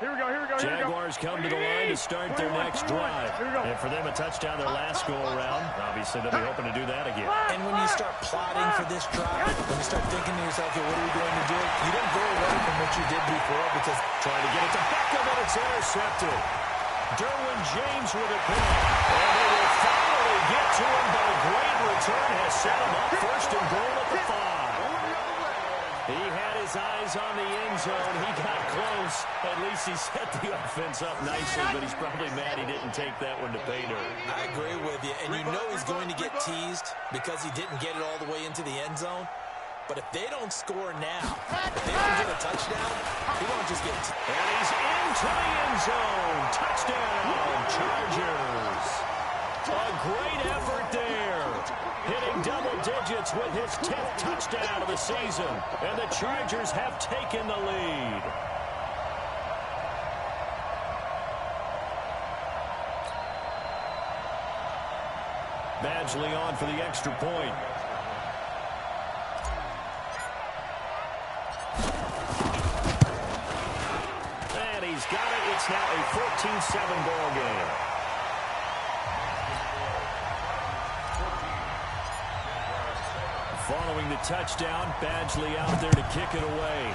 Jaguars come to the line to start their next drive. And for them, a touchdown their last go-around. Obviously, they'll be hoping to do that again. And when you start plotting for this drive, when you start thinking to yourself, okay, what are we going to do? You don't go away from what you did before because trying to get it to Beckham, and it's intercepted. Derwin James with a pick. And they will finally get to him, but a great return has set him up first and goal at the 5. He had his eyes on the end zone. He got close. At least he set the offense up nicely, but he's probably mad he didn't take that one to pay dirt. I agree with you, and you know he's going to get teased because he didn't get it all the way into the end zone. But if they don't score now, if they don't get a touchdown, he won't just get and he's into the end zone. Touchdown, Chargers. A great effort there. Hitting double digits with his 10th touchdown of the season. And the Chargers have taken the lead. Badgley on for the extra point. And he's got it. It's now a 14-7 ball game. Following the touchdown, Badgley out there to kick it away.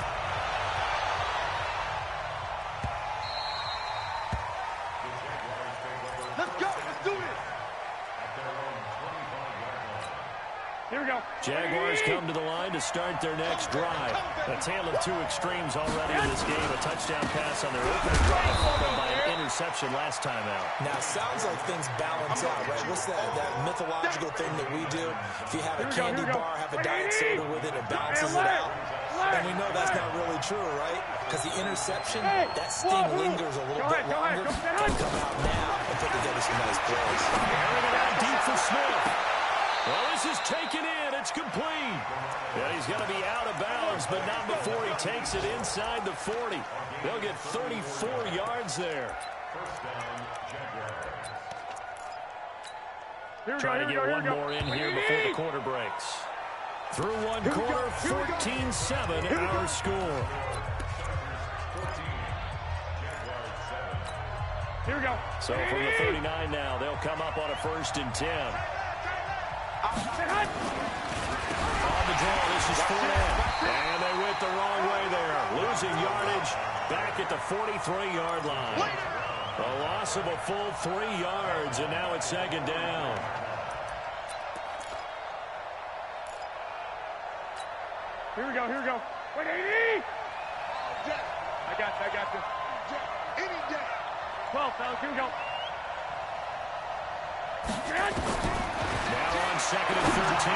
Let's go. Let's do it. Here we go. Jaguars come to the line to start their next drive. A tale of two extremes already in this game. A touchdown pass on their opening drive, followed by an interception last time out. Now, it sounds like things balance out, right? What's that mythological thing that we do? If you have a candy bar, have a diet soda with it, it balances it out. And we know that's not really true, right? Because the interception, that sting lingers a little bit longer. Can come out now and put together some nice plays. Airing it out deep for Smith. Well, this is taken in. It's complete. Yeah, he's going to be out of bounds, but not before he takes it inside the 40. They'll get 34 yards there. Trying to get one more in here before the quarter breaks. Through one quarter, 14-7 our score. Here we go. So from the 39 now, they'll come up on a 1st and 10. On the draw, this is Fournette. And they went the wrong way there. Losing yardage back at the 43-yard line. A loss of a full 3 yards, and now it's 2nd down. Here we go, here we go. Wait, 80! I got this. Any day. 12, fellas, here we go. Now on 2nd and 13.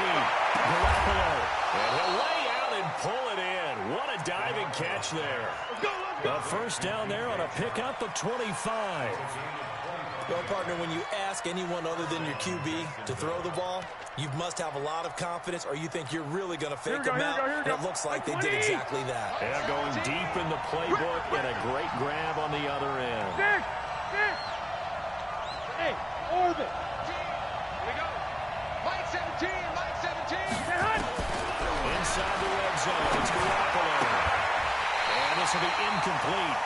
Garoppolo. And he'll lay out and pull it in. What a diving catch there. A 1st down there on a pickup of 25. Well, partner, when you ask anyone other than your QB to throw the ball, you must have a lot of confidence, or you think you're really going to fake them out. And it looks like they did exactly that. Yeah, going deep in the playbook and a great grab on the other end. Hey, orbit. Here we go. Mike 17, Mike 17. Inside the red zone, it's Garoppolo. And this will be incomplete.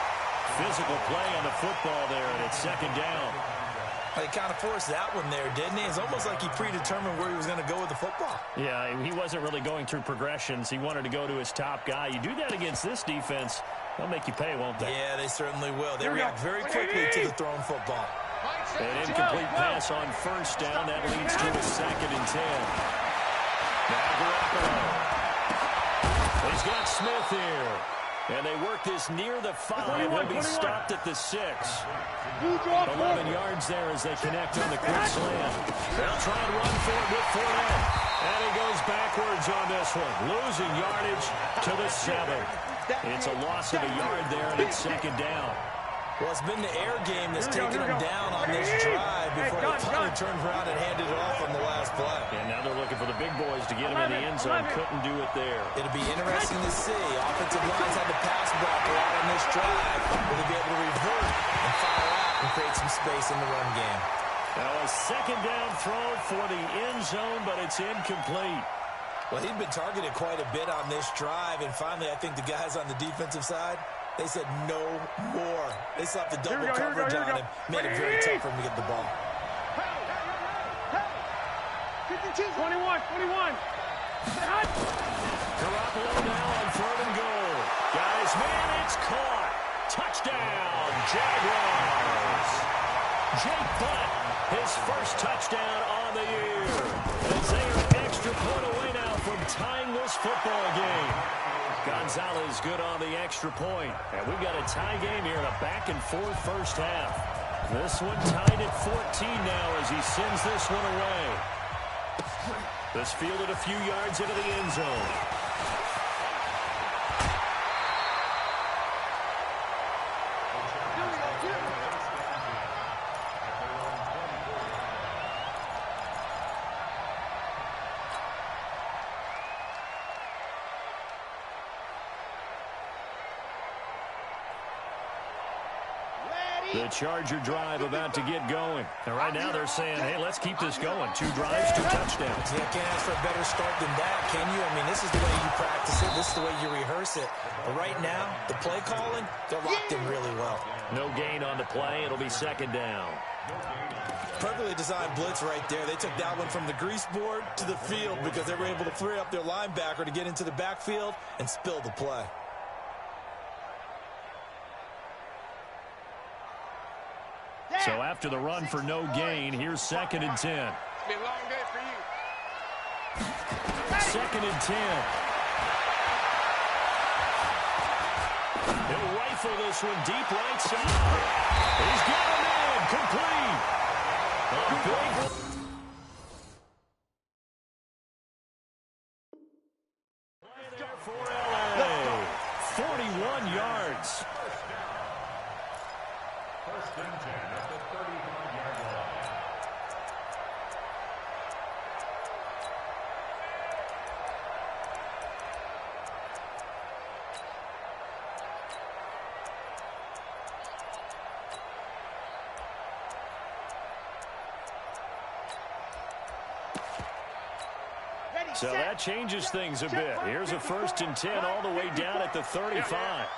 Physical play on the football there, and it's 2nd down. He kind of forced that one there, didn't he? It's almost like he predetermined where he was going to go with the football. Yeah, he wasn't really going through progressions. He wanted to go to his top guy. You do that against this defense, they'll make you pay, won't they? Yeah, they certainly will. They react very quickly to the thrown football. An incomplete pass on 1st down. That leads to a 2nd and 10. Now Garoppolo. He's got Smith here. And they work this near the 5. He'll be stopped at the 6. 11 yards there as they connect on the quick slant. They'll try and run for it with Fournette. And he goes backwards on this one. Losing yardage to the 7. It's a loss of a yard there, and it's 2nd down. Well, it's been the air game that's taken them down on this drive before they finally turned around and handed it off on the last play. And now they're looking for the big boys to get them in the end zone. Couldn't do it there. It'll be interesting to see. Offensive lines had the pass block a lot on this drive. Will they be able to revert and fire out and create some space in the run game? Now a 2nd down throw for the end zone, but it's incomplete. Well, he'd been targeted quite a bit on this drive, and finally I think the guys on the defensive side They said no more. They slapped the double coverage on him, made it very tough for him to get the ball. 21. Garoppolo now on 3rd and goal. Guys, man, it's caught. Touchdown, Jaguars. Jake Butt, his first touchdown on the year. As they are an extra point away now from tying this football game. Gonzalez good on the extra point. And we've got a tie game here in a back-and-forth first half. This one tied at 14 now as he sends this one away. This fielded a few yards into the end zone. The Charger drive about to get going. And right now they're saying, hey, let's keep this going. 2 drives, 2 touchdowns. Yeah, can't ask for a better start than that, can you? I mean, this is the way you practice it. This is the way you rehearse it. But right now, the play calling, they're locked in really well. No gain on the play. It'll be 2nd down. Perfectly designed blitz right there. They took that one from the grease board to the field because they were able to free up their linebacker to get into the backfield and spill the play. So after the run for no gain, here's 2nd and 10. It's been a long day for you. 2nd and 10. He'll rifle this one deep right side. He's got him in. Complete. Play there for LA. 41 yards. First and 10 at the 35-yard line. So that changes things a bit. Here's a 1st and 10 all the way down at the 35.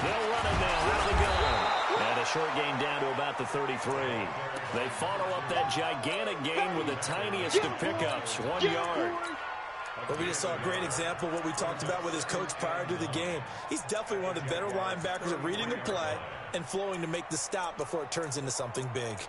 They'll run it now out of the gun. And a short gain down to about the 33. They follow up that gigantic gain with the tiniest of pickups, 1 yard. But we just saw a great example of what we talked about with his coach prior to the game. He's definitely one of the better linebackers at reading the play and flowing to make the stop before it turns into something big.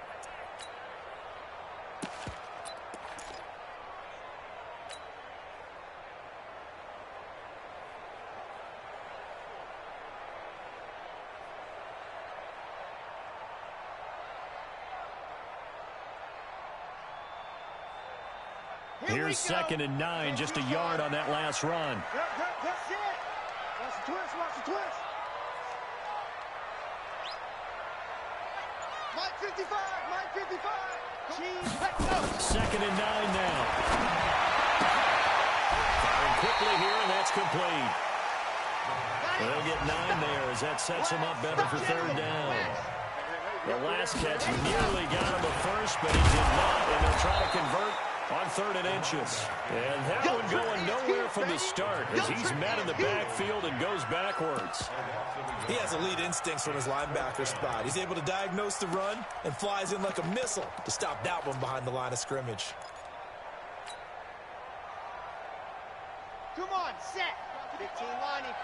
Here's 2nd and 9, just a yard on that last run. That's it. Watch the twist. Mike 55. 2nd and 9 now. Firing quickly here, and that's complete. They'll get 9 there as that sets them up better for 3rd down. The last catch nearly got him a first, but he did not, and they'll try to convert on 3rd and inches. And that one going nowhere from the start as he's met in the backfield and goes backwards. He has elite instincts from his linebacker spot. He's able to diagnose the run and flies in like a missile to stop that one behind the line of scrimmage. Come on, set. 15 lining.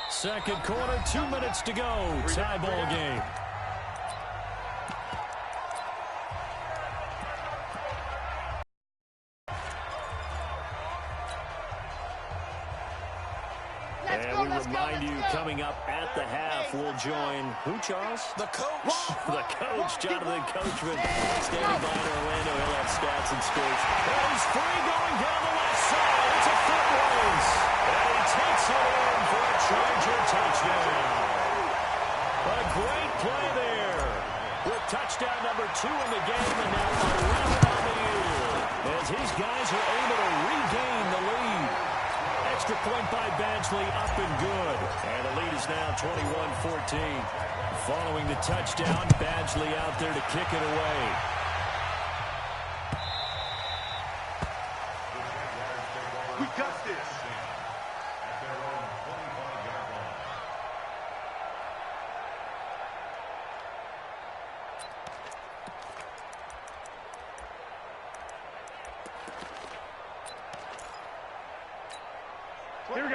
2nd quarter, 2 minutes to go. Tie ball game. And we remind you, coming up at the half, we'll join who, Charles? The coach. The coach, Jonathan Coachman, standing by in Orlando. He'll have stats and scores. And he's free going down the left side. It's a foot race. And he takes it in for a Charger touchdown. A great play there. With touchdown number 2 in the game and now 11 on the year. As his guys are able to regain the lead. Extra point by Badgley, up and good. And the lead is now 21-14. Following the touchdown, Badgley out there to kick it away. We got this. At their own 25-yard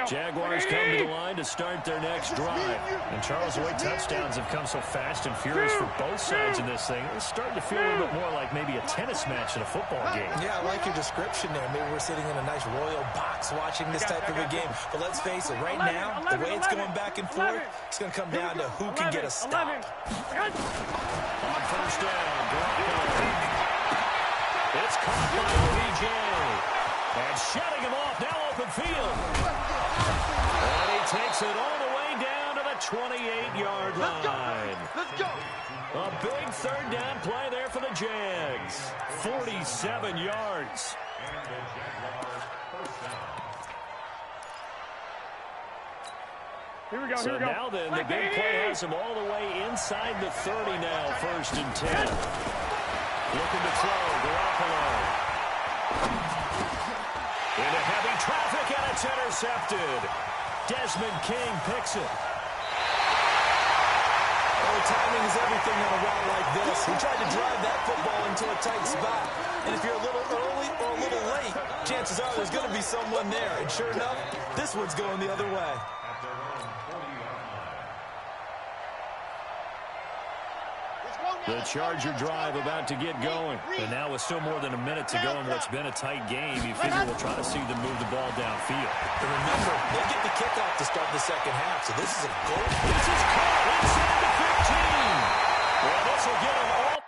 Jaguars come to the line to start their next drive. And Charles, the way touchdowns have come so fast and furious for both sides in this thing, it's starting to feel a little bit more like maybe a tennis match in a football game. Yeah, I like your description there. Maybe we're sitting in a nice royal box watching this type of a game. But let's face it, right now, the way it's going back and forth, it's going to come down to who can get a stop. On first down, it's caught by OBJ. And shutting him off, now open field. And he takes it all the way down to the 28-yard line. Let's go. A big third down play there for the Jags. 47 yards. Here we go, So here we go. now then, the big play has him all the way inside the 30 now, 1st and 10. Looking to throw, Garoppolo. Into heavy traffic, and it's intercepted. Desmond King picks it. Oh, timing is everything on a route like this. He tried to drive that football into a tight spot. And if you're a little early or a little late, chances are there's going to be someone there. And sure enough, this one's going the other way. The Charger drive about to get going. And now with still more than a minute to go in what's been a tight game, you figure we'll try to see them move the ball downfield. And remember, they get the kickoff to start the second half, so this is a goal. This is caught inside the 15. Well, this will get them all.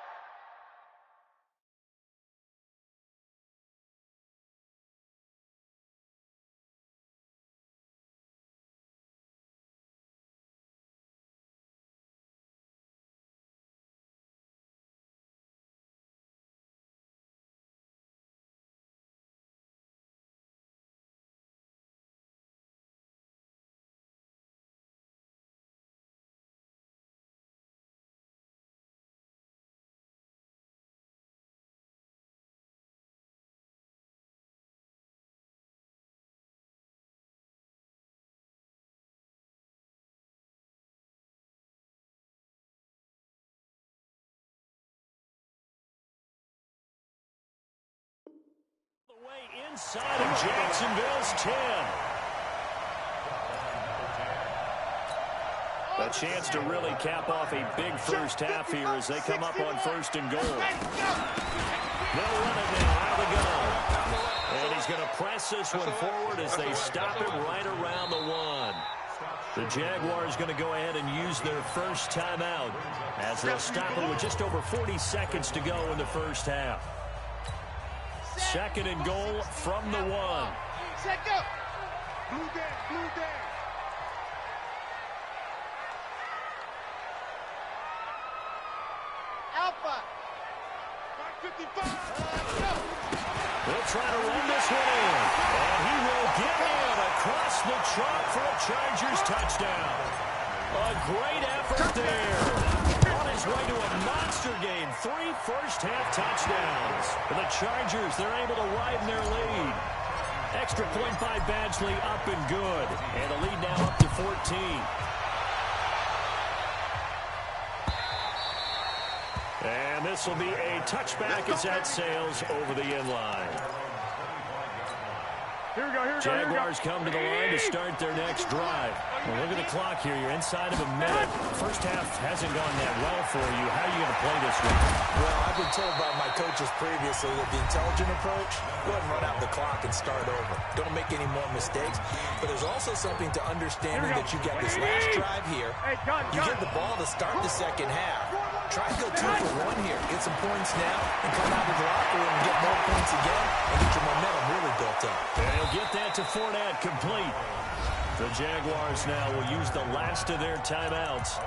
Way inside of Jacksonville's 10. A chance to really cap off a big first half here as they come up on 1st and goal. They'll run it now out of the gun. And he's going to press this one forward as they stop it right around the 1. The Jaguars going to go ahead and use their first timeout as they'll stop it with just over 40 seconds to go in the first half. 2nd and goal from the 1. Set go. Blue down, blue down. Alpha. 555. Go. They'll try to run this one in. And he will get in across the chalk for a Chargers touchdown. A great effort there. On his way to a monster game. 3 first-half touchdowns. For the Chargers, they're able to widen their lead. Extra point by Badgley up and good. And the lead now up to 14. And this will be a touchback as that sails over the end line. Here we go, here we go. Jaguars come to the line to start their next drive. Well, look at the clock here. You're inside of a minute. First half hasn't gone that well for you. How are you going to play this one? Well, I've been told by my coaches previously that the intelligent approach, go ahead and run out the clock and start over. Don't make any more mistakes. But there's also something to understanding that you got this last drive here. You get the ball to start the second half. Try to go 2 for 1 here. Get some points now and come out of the locker room and get more points again and get your momentum really built up. And he'll get that to Fournette complete. The Jaguars now will use the last of their timeouts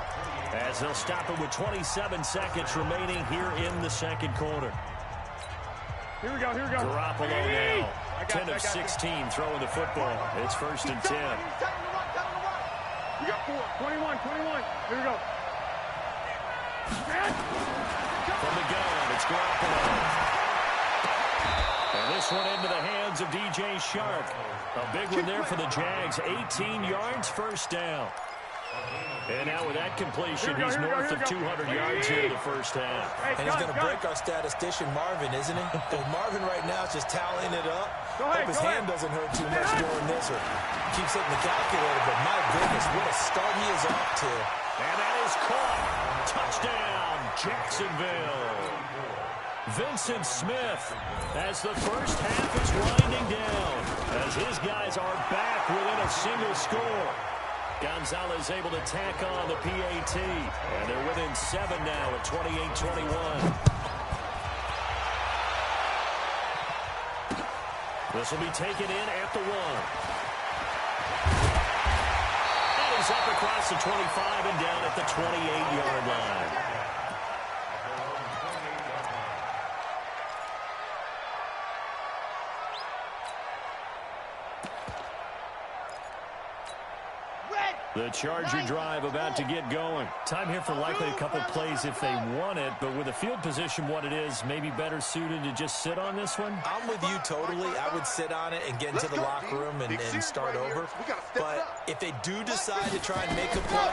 as they'll stop it with 27 seconds remaining here in the second quarter. Here we go, here we go. Garoppolo now, 10 of 16 throwing the football. It's 1st and 10. We got 4, 21, 21. Here we go. From the gun, it's Garoppolo. And this one into the hands of DJ Shark. A big one there for the Jags. 18 yards, first down. And now with that completion, he's north of 200 yards here in the first half. And he's going to break our statistician Marvin, isn't he? Because Marvin right now is just tallying it up. Hope his hand doesn't hurt too much during this. keeps hitting the calculator, but my goodness, what a start he is off to. And that is caught. Touchdown, Jacksonville. Vincent Smith, as the first half is winding down, as his guys are back within a single score. Gonzalez able to tack on the PAT, and they're within 7 now at 28-21. This will be taken in at the 1. And he's up across the 25 and down at the 28-yard line. The Charger drive about to get going. Time here for likely a couple plays if they want it, but with the field position what it is, maybe better suited to just sit on this one? I'm with you totally. I would sit on it and get into the locker room and start over. But if they do decide to try and make a play,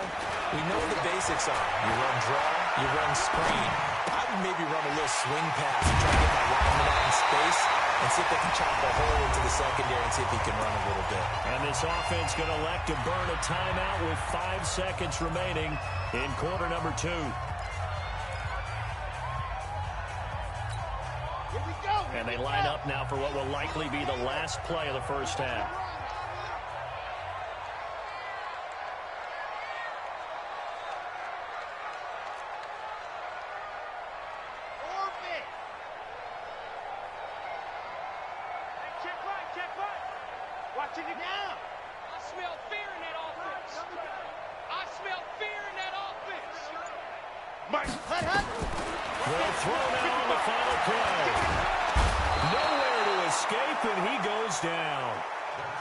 we know what the basics are. You run draw, you run screen. I would maybe run a little swing pass and try to get my lineman out in space and see if they can chop a hole into the secondary and see if he can run a little bit. And this offense going to elect to burn a timeout with 5 seconds remaining in quarter number 2. Here we go. And they line up now for what will likely be the last play of the first half. Watching it now. I smell fear in that offense. I smell fear in that offense. Mike, Well thrown out on the final play. Nowhere to escape, and he goes down.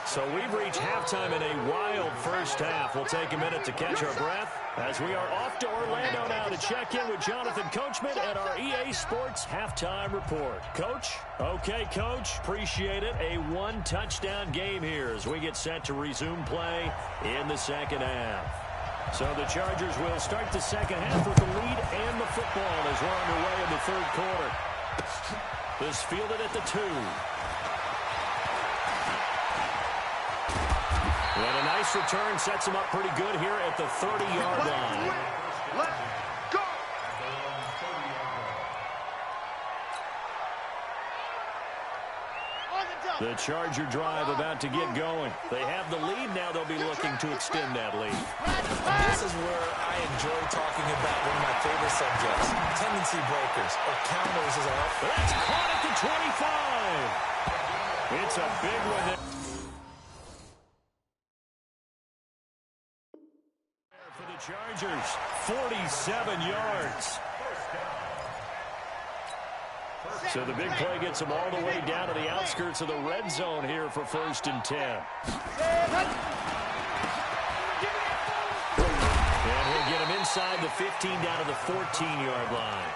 So we've reached halftime in a wild first half. We'll take a minute to catch our breath as we are off to Orlando now to check in with Jonathan Coachman at our EA Sports Halftime Report. Coach? Okay, Coach. Appreciate it. A 1-touchdown game here as we get set to resume play in the second half. So the Chargers will start the second half with the lead and the football as we're underway in the third quarter. This fielded at the 2. And a nice return sets him up pretty good here at the 30-yard line. let's go. The Charger drive about to get going. They have the lead now. They'll be looking to extend that lead. This is where I enjoy talking about one of my favorite subjects, tendency breakers, or counters as I often. That's caught at the 25. It's a big one there. For the Chargers, 47 yards. So the big play gets them all the way down to the outskirts of the red zone here for 1st and 10. And he'll get him inside the 15 down to the 14-yard line.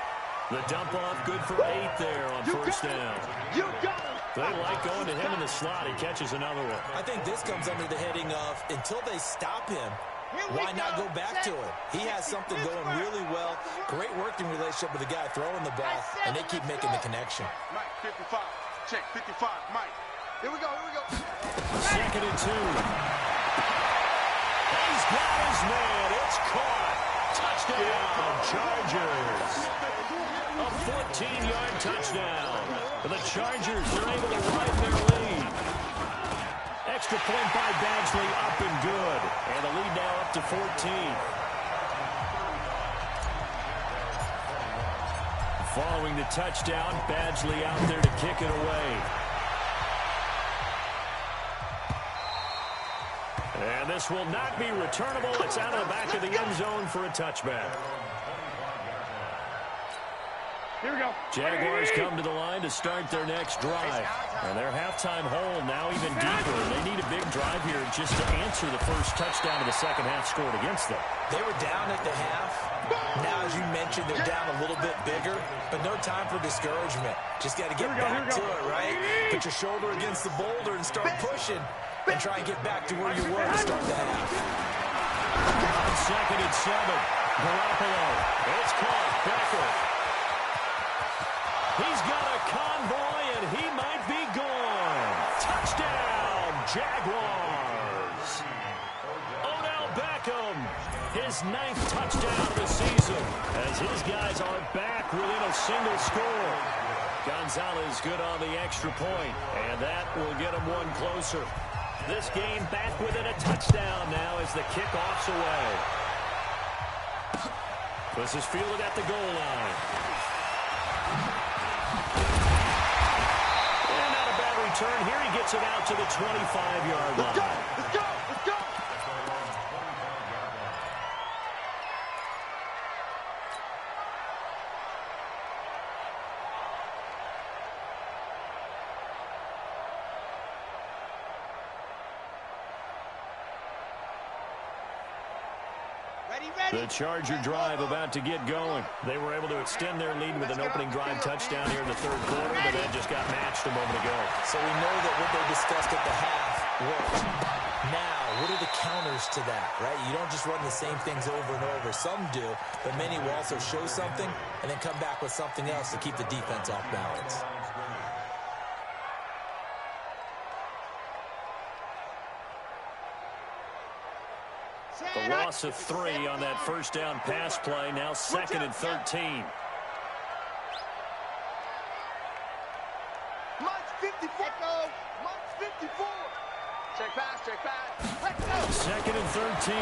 The dump off good for 8 there on 1st down. They like going to him in the slot. He catches another one. I think this comes under the heading of until they stop him, why not go back to it? He has something going really well. Great working relationship with the guy throwing the ball, and they keep making the connection. Mike, 55. Check, 55. Mike. Here we go, here we go. 2nd and 2. He's got his man. It's caught. Touchdown, Chargers. A 14-yard touchdown. The Chargers are able to ride their lead. Extra point by Badgley, up and good. And the lead now up to 14. Following the touchdown, Badgley out there to kick it away. And this will not be returnable. It's out of the back of the end zone for a touchback. Here we go. Jaguars come to the line to start their next drive. And their halftime hole now even deeper. They need a big drive here just to answer the first touchdown of the second half scored against them. They were down at the half. Now, as you mentioned, they're down a little bit bigger, but no time for discouragement. Just got to get back to it, right? Put your shoulder against the boulder and start pushing and try and get back to where you were to start the half. On 2nd and 7, Garoppolo. It's caught. Becker. He's got a convoy, and he might be gone. Touchdown, Jaguars. 9th touchdown of the season as his guys are back within a single score. Gonzalez good on the extra point, and that will get him one closer. This game back within a touchdown now as the kickoff's away. This is fielded at the goal line. And not a bad return here. He gets it out to the 25-yard line. Let's go! Let's go! The Charger drive about to get going. They were able to extend their lead with an opening drive touchdown here in the third quarter, but that just got matched a moment ago. So we know that what they discussed at the half worked. Now, what are the counters to that, right? You don't just run the same things over and over. Some do, but many will also show something and then come back with something else to keep the defense off balance. The loss of 3 on that first down pass play, now 2nd and 13. March 54. March 54. Check pass, check pass. Let's go. 2nd and 13.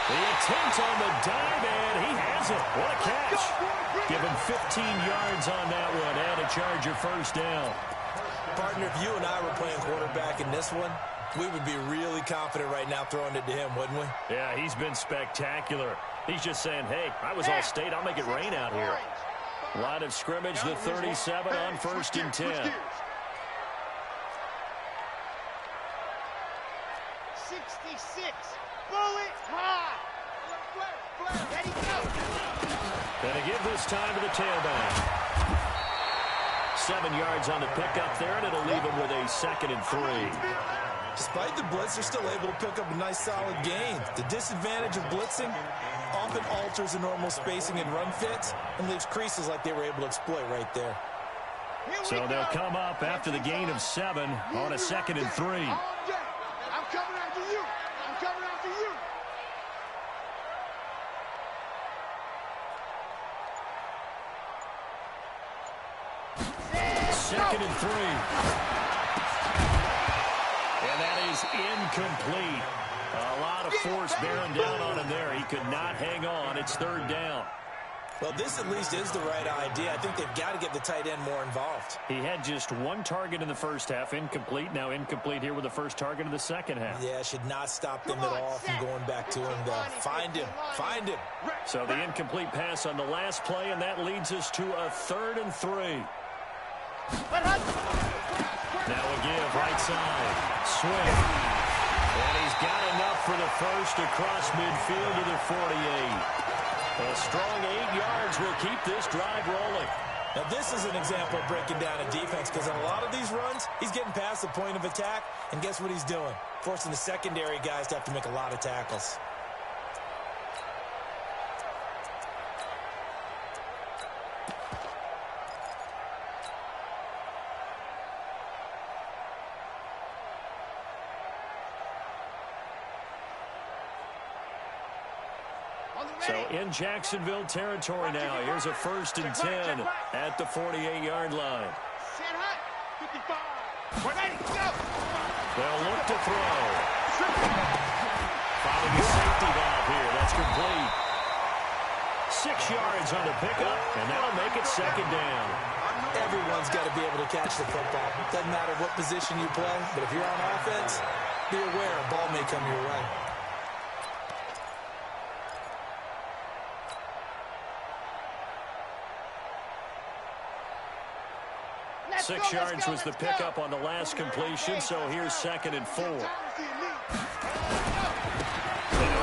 The attempt on the dive, and he has it. What a catch. Give him 15 yards on that one, and a Charger first down. Partner, if you and I were playing quarterback in this one, we would be really confident right now throwing it to him, wouldn't we? Yeah, he's been spectacular. He's just saying, hey, I was all state. I'll make it rain out here. Line of scrimmage, the 37 on 1st and 10. 66. Bullet high. Ready, go. Gonna give this time to the tailback. 7 yards on the pickup there, and it'll leave him with a 2nd and 3. Despite the blitz, they're still able to pick up a nice solid gain. The disadvantage of blitzing often alters the normal spacing and run fits and leaves creases like they were able to exploit right there. So they'll come up after the gain of 7 on a 2nd and 3. I'm coming after you. I'm coming after you. Second and 3. And that is incomplete. A lot of force bearing down on him there. He could not hang on. It's 3rd down. Well, this at least is the right idea. I think they've got to get the tight end more involved. He had just 1 target in the first half, incomplete. Now incomplete here with the first target of the second half. Yeah, should not stop them at all from going back to him, though. Find him. Find him. So the incomplete pass on the last play, and that leads us to a 3rd and 3. Now a give, right side. Swing. And he's got enough for the first across midfield to the 48. A strong 8 yards will keep this drive rolling. Now, this is an example of breaking down a defense because on a lot of these runs, he's getting past the point of attack, and guess what he's doing? Forcing the secondary guys to have to make a lot of tackles. So in Jacksonville territory now. Here's a 1st and 10 at the 48-yard line. Set hot. 55. We're ready. Go. They'll look to throw. Finding a safety valve here. That's complete. 6 yards on the pickup, and that'll make it 2nd down. Everyone's got to be able to catch the football. Doesn't matter what position you play, but if you're on offense, be aware a ball may come your way. 6 yards was the pickup on the last completion, so here's 2nd and 4. And he'll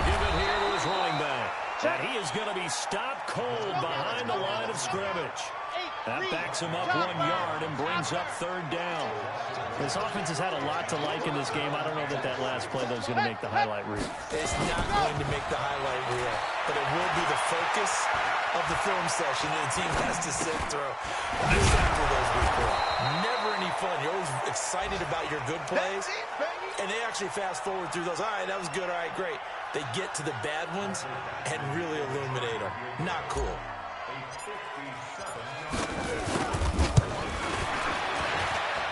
give it here to his running back. And he is going to be stopped cold behind the line of scrimmage. That backs him up 1 yard and brings up 3rd down. This offense has had a lot to like in this game. I don't know that that last play, though, is going to make the highlight reel. It's not going to make the highlight reel, but it will be the focus of the film session that the team has to sit through. Just after those before. Never any fun. You're always excited about your good plays, and they actually fast forward through those. All right, that was good. All right, great. They get to the bad ones and really illuminate them. Not cool.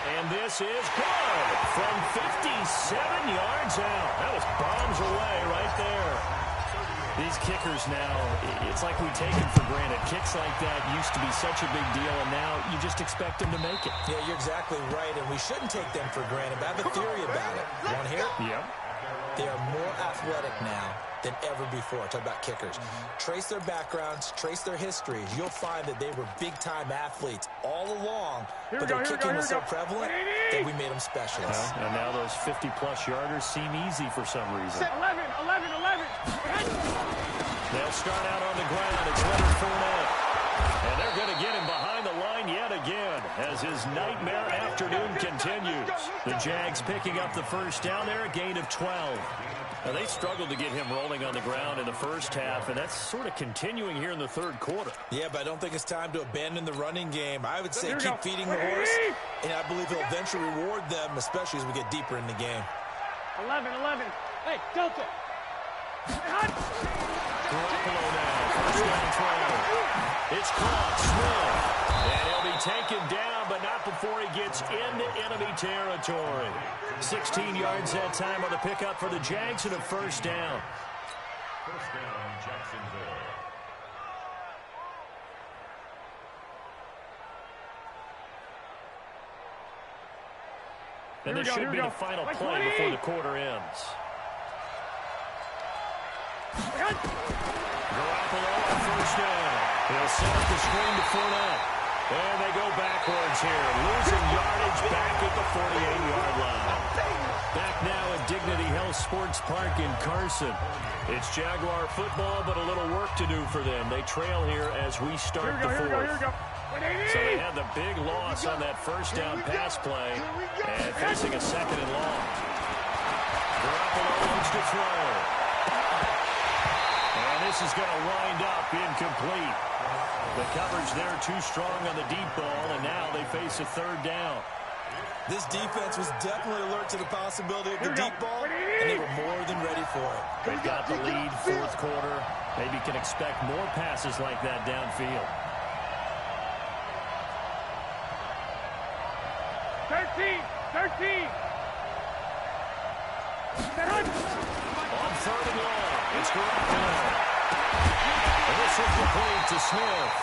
And this is good from 57 yards out. That was bombs away right there. These kickers now, it's like we take them for granted. Kicks like that used to be such a big deal, and now you just expect them to make it. Yeah, you're exactly right, and we shouldn't take them for granted. But I have a theory about it. You want to hear it? Yep. They are more athletic now than ever before. Talk about kickers. Trace their backgrounds, trace their histories. You'll find that they were big-time athletes all along, but their kicking was so prevalent that we made them specialists. And now those 50-plus yarders seem easy for some reason. 11. They'll start out on the ground. It's Leonard Fournette. And they're going to get him behind the line yet again as his nightmare afternoon continues. The Jags picking up the first down there, a gain of 12. Now, they struggled to get him rolling on the ground in the first half, and that's sort of continuing here in the third quarter. Yeah, but I don't think it's time to abandon the running game. I would say keep feeding the horse, and I believe he'll eventually reward them, especially as we get deeper in the game. 11. Hey, Delta. Garoppolo now, first down throw. It's caught, Smith. And he'll be taken down, but not before he gets into enemy territory. 16 yards that time on the pickup for the Jags and a first down. First down, Jacksonville. And this should be the final play before the quarter ends. Garoppolo on first down. He'll set up the screen to Fournette. And they go backwards here. Losing yardage back at the 48-yard line. Back now at Dignity Health Sports Park in Carson. It's Jaguar football, but a little work to do for them. They trail here as we start the fourth. So they had the big loss on that first down pass play and facing a second and long. Garoppolo looks to throw. And this is going to wind up incomplete. The coverage there too strong on the deep ball, and now they face a third down. This defense was definitely alert to the possibility of the deep ball, and they were more than ready for it. They've got the lead, fourth quarter. Maybe can expect more passes like that downfield. 13. On third and long, it's Garoppolo. And this is complete to Smith.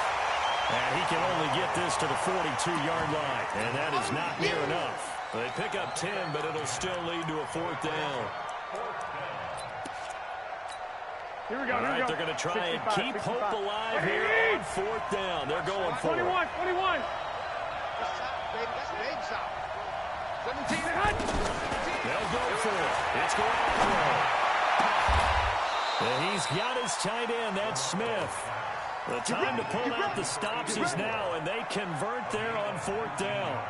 And he can only get this to the 42-yard line. And that is not near enough. They pick up 10, but it'll still lead to a fourth down. Here we go. All right, they're going to try and keep hope alive here on fourth down. They're going for it. 21. They'll go for it. It's Garoppolo. And he's got his tight end. That's Smith. The time to pull out the stops is now, and they convert there on fourth down.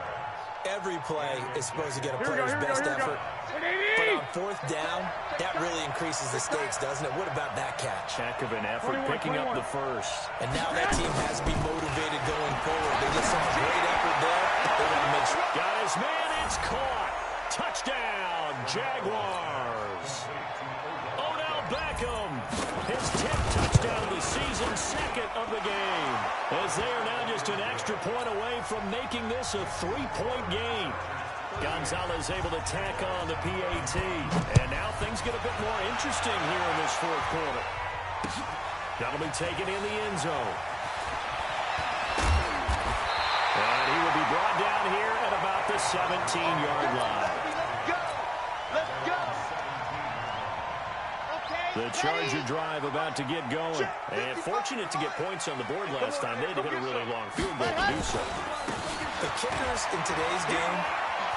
Every play is supposed to get a player's best effort. But on fourth down, that really increases the stakes, doesn't it? What about that catch? Heck of an effort picking up the first. And now that team has to be motivated going forward. They did some great effort there. They want to make sure. Got his man. It's caught. Touchdown, Jaguars. Odell Beckham, his 10th touchdown of the season, second of the game. As they are now just an extra point away from making this a 3-point game. Gonzalez able to tack on the PAT. And now things get a bit more interesting here in this fourth quarter. That'll be taken in the end zone. And he will be brought down here at about the 17-yard line. The Charger drive about to get going. And fortunate to get points on the board last time. They had to hit a really long field goal to do so. The kickers in today's game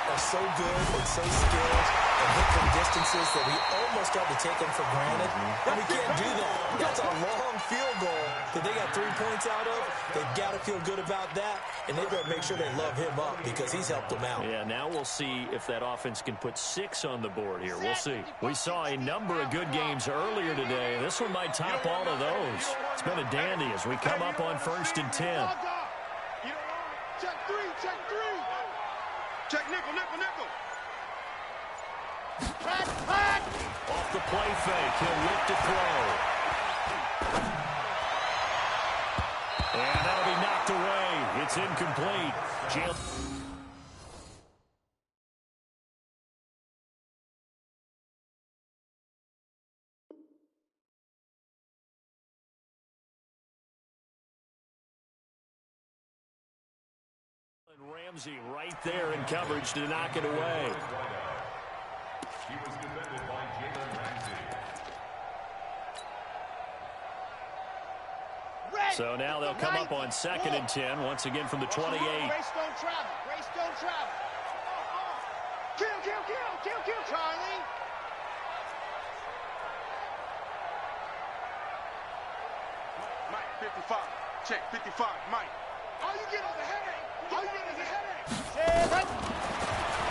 are so good and so skilled and hit from distances that we almost start to take them for granted. And we can't do that. That's a long field goal that they got 3 points out of. They've got to feel good about that, and they've got to make sure they love him up because he's helped them out. Yeah, now we'll see if that offense can put 6 on the board here. We'll see. We saw a number of good games earlier today. This one might top all of those. It's been a dandy as we come up on 1st and 10. Check three. Check nickel, nickel, nickel. Off the play fake, he'll look to throw. And that'll be knocked away. It's incomplete. Ramsey right there in coverage to knock it away. He was defended by Ramsey. So now they'll come up on 2nd and 10, once again from the 28. Grace don't travel. Grace don't travel. Kill, kill, kill, kill, kill, Charlie. Mike, 55. Check, 55, Mike. All you get is a headache. All you get is a headache.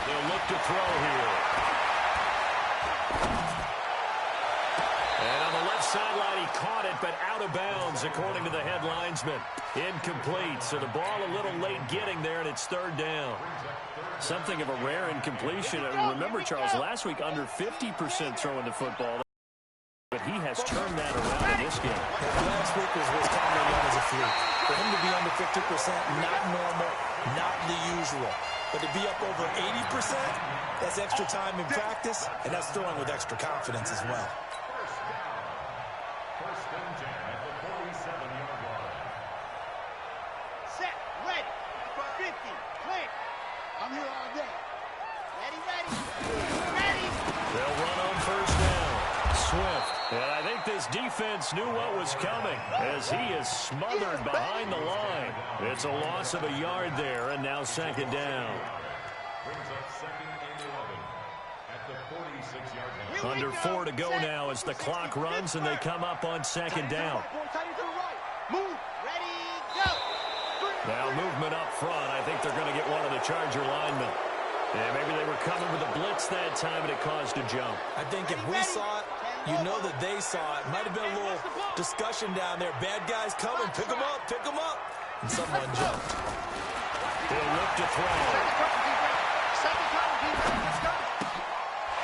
They'll look to throw here. And on the left sideline, he caught it, but out of bounds, according to the head linesman. Incomplete, so the ball a little late getting there, and it's 3rd down. Something of a rare incompletion. Remember, Charles, last week under 50% throwing the football. But he has turned that around in this game. Last week was commonly known as a fluke. For him to be under 50%, not normal, not the usual. But to be up over 80%, that's extra time in practice, and that's throwing with extra confidence as well. First and 10 at the 47-yard line. Set. Ready. 50. Clear. I'm here all day. Ready, ready. Ready. They'll run on 1st down. Swift. And I think this defense knew what was coming as he is smothered behind the line. It's a loss of a yard there, and now 2nd down. Brings up 2nd and 11 at the 46-yard line. Under 4 to go now as the clock runs, and they come up on 2nd down. Move. Ready, go. Now movement up front. I think they're going to get one of the Charger linemen. Yeah, maybe they were coming with a blitz that time, and it caused a jump. I think if we saw it, you know that they saw it. Might have been a little discussion down there. Bad guys coming. Pick them up. Pick them up. And someone jumped. They'll look to throw. Second cover, defense. Let's go.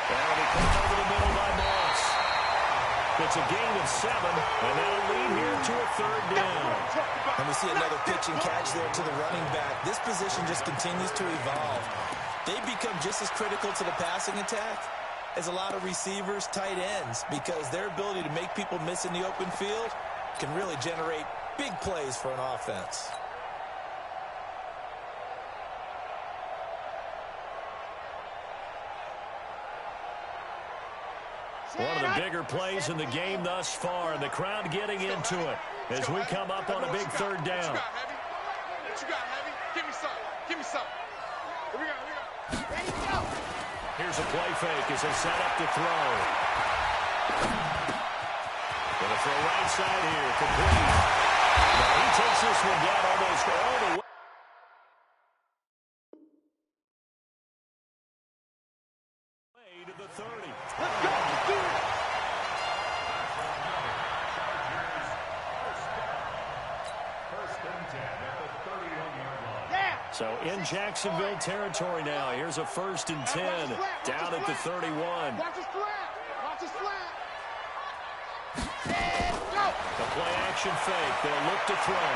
That'll be cut over the middle by Moss. It's a gain of 7, and that'll lead here to a 3rd down. And we see another pitch and catch there to the running back. This position just continues to evolve. They become just as critical to the passing attack as a lot of receivers, tight ends, because their ability to make people miss in the open field can really generate big plays for an offense. One of the bigger plays in the game thus far, and the crowd getting into it as we come up on a big 3rd down. What you got, Heavy? Give me some. Give me some. Here we go, here we go. Ready, go. Here's a play fake as they set up to throw. Gonna throw right side here, complete. Now he takes this one down almost all the way. To the 30. Let's go. Do it. First and 10 at the 31-yard line. Yeah. So in Jacksonville territory now. Here's a 1st and 10 down at the 31. Watch his flat. Watch his flat. Set. Go. The play action fake. They'll look to throw.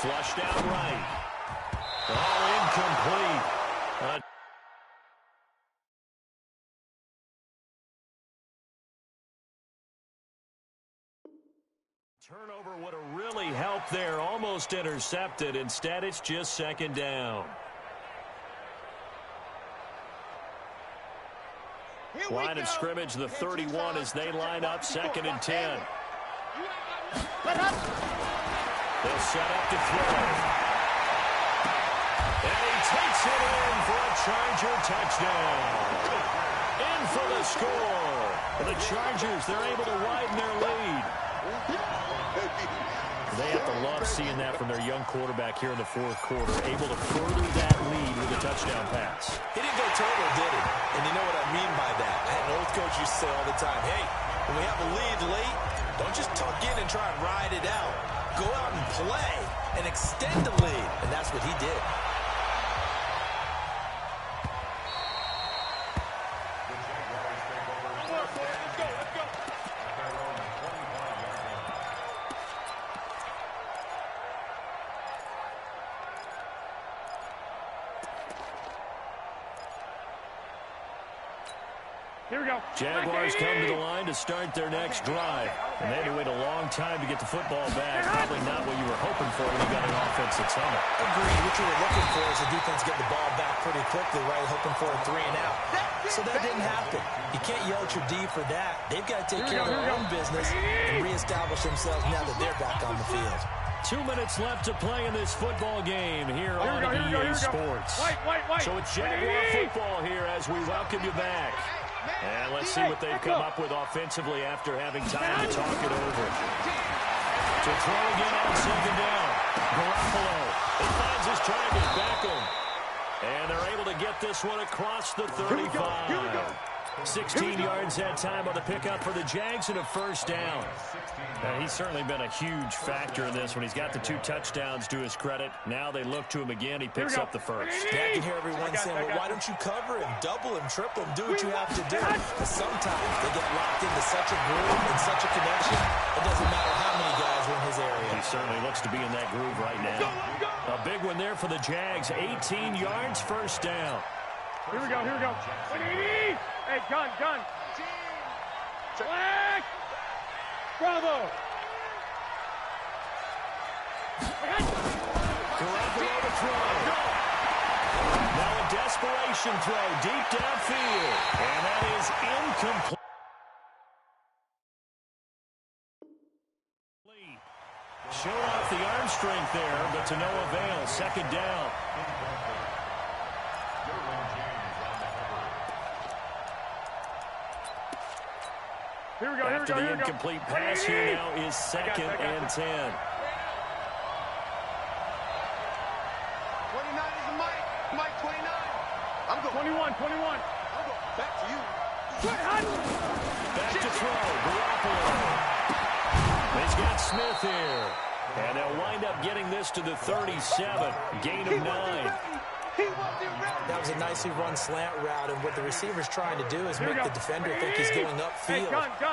Flushed out right. Oh, incomplete. Turnover would have really helped there. Almost intercepted. Instead, it's just 2nd down. Line of scrimmage, the 31 as they line up 2nd and 10. They'll set up to throw. And he takes it in for a Charger touchdown. In for the score. The Chargers, they're able to widen their lead. They have to love seeing that from their young quarterback here in the 4th quarter, able to further that lead with a touchdown pass. He didn't go total, did he? And you know what I mean by that. I had an old coach used to say all the time, hey, when we have a lead late, don't just tuck in and try and ride it out. Go out and play and extend the lead. And that's what he did. Here we go. Jaguars come to the line to start their next drive. And they had to wait a long time to get the football back. Probably not what you were hoping for when you got an offense at Summit. Agreed. What you were looking for is the defense get the ball back pretty quickly, right? Hoping for a 3 and out. So that didn't happen. You can't yell at your D for that. They've got to take care of their own business and reestablish themselves now that they're back on the field. 2 minutes left to play in this football game here on EA Sports. So it's Jaguar football here as we welcome you back. And let's see what they've come up with offensively after having time to talk it over. To throw again on second down. Garoppolo. He finds his target, Beckham. And they're able to get this one across the 35. 16 yards that time on the pickup for the Jags and a first down. He's certainly been a huge factor in this when he's got the 2 touchdowns to his credit. Now they look to him again. He picks up the first. Yeah, I can hear everyone saying, well, why don't you cover him, double him, triple him, do what you have to do. Because sometimes they get locked into such a groove and such a connection, it doesn't matter how many guys are in his area. He certainly looks to be in that groove right now. A big one there for the Jags. 18 yards, first down. Here we go, here we go. 180! Hey, gun. Flag! Bravo! Garoppolo to throw. Now a desperation throw deep downfield. And that is incomplete. Showed off the arm strength there, but to no avail. Second down. Here we go, After the incomplete pass, here now is second and 10. 29 is Mike. Mike 29. I'm going. 21. I'm going back to you. Back to throw. Garoppolo. He's got Smith here. And they'll wind up getting this to the 37. Gain of 9. That was a nicely run slant route, and what the receiver's trying to do is make the defender think he's going upfield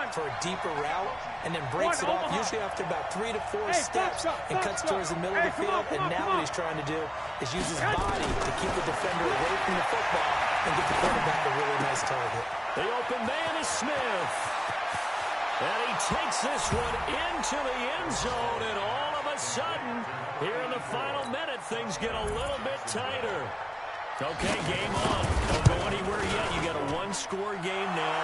for a deeper route, and then breaks it off, usually after about 3 to 4 steps, and cuts towards the middle of the field. And now what he's trying to do is use his body to keep the defender away from the football and get the quarterback a really nice target. The open man is Smith. And he takes this one into the end zone, and all of a sudden, here in the final minute, things get a little bit tighter. Okay, game on. Don't go anywhere yet. You got a 1-score game now.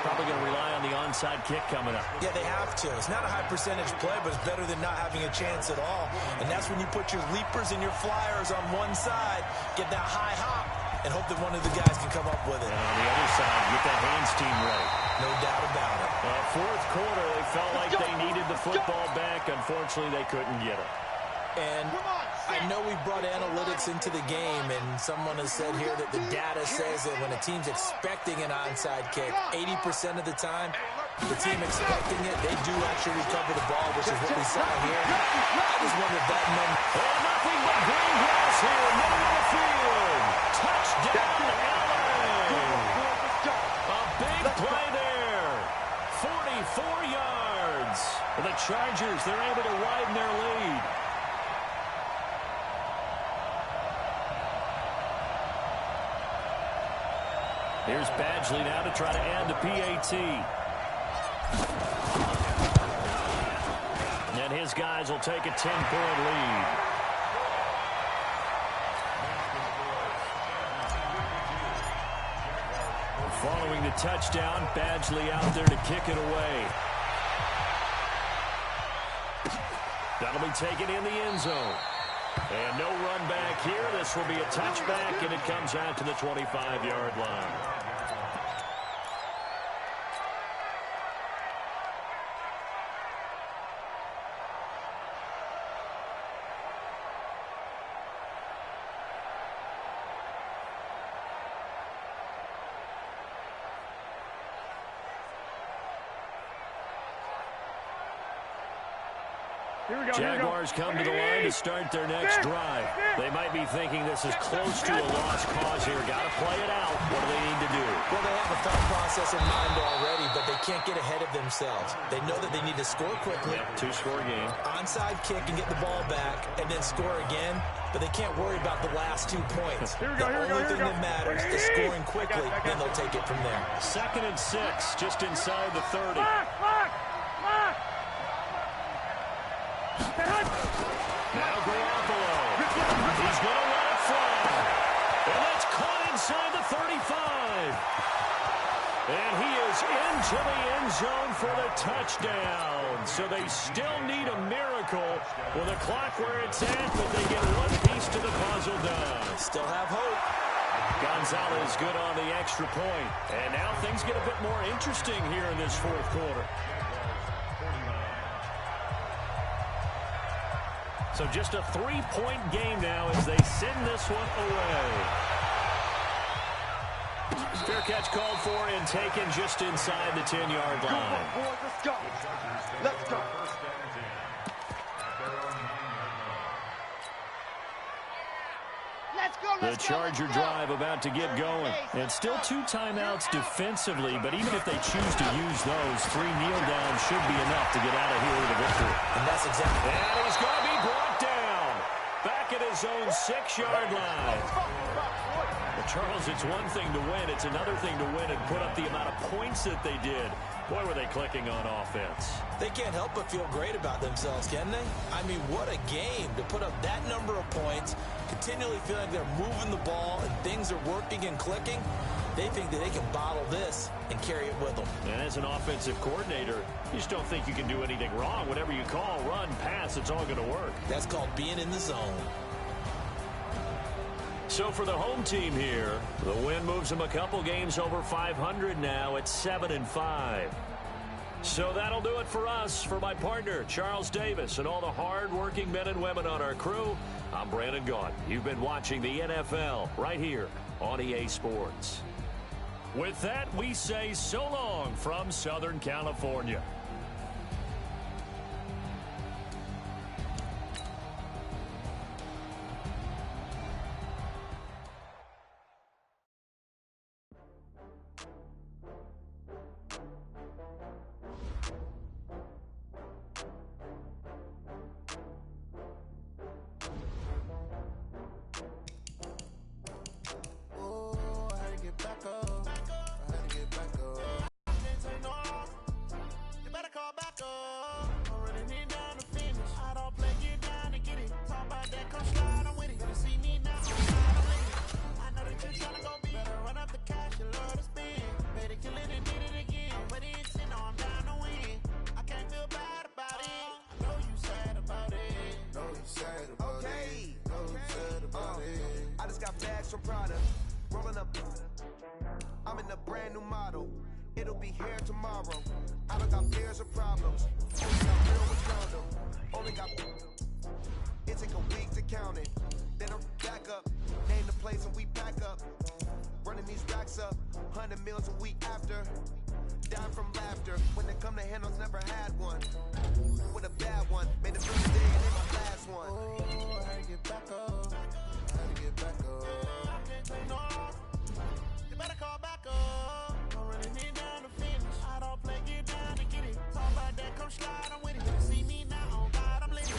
Probably going to rely on the onside kick coming up. Yeah, they have to. It's not a high percentage play, but it's better than not having a chance at all. And that's when you put your leapers and your flyers on one side, get that high hop, and hope that one of the guys can come up with it. And on the other side, get that hands team ready. No doubt about it. Fourth quarter, they felt like they needed the football back. Unfortunately, they couldn't get it. And I know we brought analytics into the game, and someone has said here that the data says that when a team's expecting an onside kick, 80% of the time, the team expecting it, they do actually recover the ball, which is what we saw here. I just wonder if that number... Oh, nothing but green grass here, middle of the field. Touchdown, LA. A big play there. 44 yards. For the Chargers, they're able to widen their lead. Here's Badgley now to try to add the PAT. And his guys will take a 10-point lead. Following the touchdown, Badgley out there to kick it away. That'll be taken in the end zone. And no run back here. This will be a touchback, and it comes out to the 25-yard line. Jaguars come to the line to start their next drive. They might be thinking this is close to a lost cause here. Got to play it out. What do they need to do? Well, they have a thought process in mind already, but they can't get ahead of themselves. They know that they need to score quickly. Yep, two-score game. Onside kick and get the ball back and then score again, but they can't worry about the last 2 points. The only thing that matters is scoring quickly, then they'll take it from there. 2nd and 6, just inside the 30. Now Garoppolo. He's going to let it fly. And that's caught inside the 35. And he is into the end zone for the touchdown. So they still need a miracle with the clock where it's at, but they get one piece to the puzzle done. Still have hope. Gonzalez good on the extra point. And now things get a bit more interesting here in this fourth quarter. So just a 3-point game now as they send this one away. Fair catch called for and taken just inside the 10-yard line. Let's go. Let's go. The Charger drive about to get going. And still 2 timeouts defensively, but even if they choose to use those, 3 kneel downs should be enough to get out of here with a victory. And that's exactly. And he's going to be brought down back at his own 6-yard line. Well, Charles, it's one thing to win. It's another thing to win and put up the amount of points that they did. Boy, were they clicking on offense. They can't help but feel great about themselves, can they? I mean, what a game to put up that number of points, continually feel like they're moving the ball and things are working and clicking. They think that they can bottle this and carry it with them. And as an offensive coordinator, you just don't think you can do anything wrong. Whatever you call, run, pass, it's all going to work. That's called being in the zone. So for the home team here, the win moves them a couple games over 500 now at 7-5. So that'll do it for us. For my partner, Charles Davis, and all the hard-working men and women on our crew, I'm Brandon Gaudin. You've been watching the NFL right here on EA Sports. With that, we say so long from Southern California. Rolling up, I'm in a brand new model. It'll be here tomorrow. I don't got fears or problems. Only got real with condom. Only got. It take a week to count it. Then I'm back up. Name the place and we back up. Running these racks up. 100 meals a week after. Dying from laughter. When they come to handles, never had one. With a bad one. Made a good day and then my last one. Oh, I had to get back up. I had to get back up. You better call back up. I'm running it down to finish. I don't play, get down to get it. Talk about that, come slide, I'm with it. You see me now, on God, I'm lit. I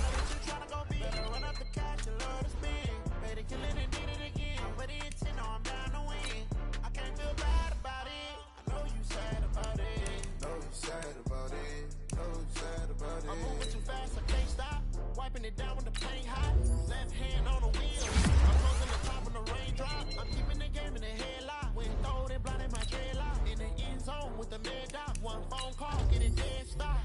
know that you tryna go big. Better run up the cash, you love to spin. Better kill it and did it again. But it's 10, I'm down to win. I can't feel bad about it. I know you sad about it. Know you sad about it. Know you sad about it. I'm moving too fast, I can't stop. Wiping it down with the paint hot. Left hand on the wheel. I'm closing the top of the raindrop. I'm keeping the game in the headlock. When throwed and blinded my dreadlock. In the end zone with the mad dot. One phone call, get it dead stop.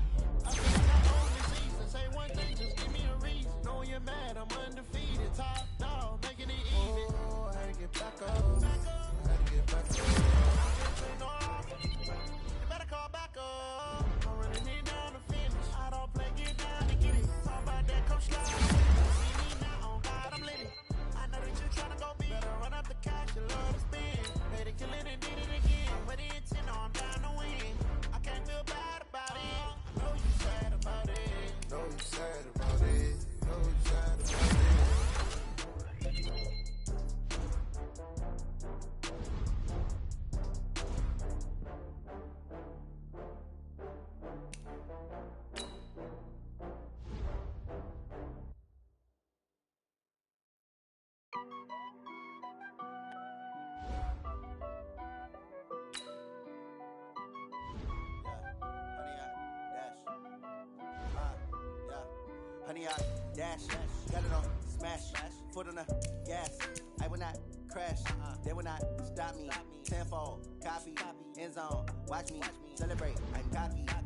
I feel like I own the season. Say one thing, just give me a reason. Knowing you're mad, I'm undefeated. Top dog, making it even. Oh, I had to get back up. I had to get back up. You better call back up. I'm running it down to finish. I don't play, get down to get it. Talk about that, come slide. See me now, on God, I'm lit. I know that you tryna go big. Better run up the cash, you love to spin. Better kill it and did it again. But it's 10, I'm down to win. I can't feel bad about it. I know you sad about it. Know you sad honey out, dash, got it on, smash, foot on the gas. I will not crash, they will not stop me. Tenfold, copy, end zone, watch me celebrate. I'm copy.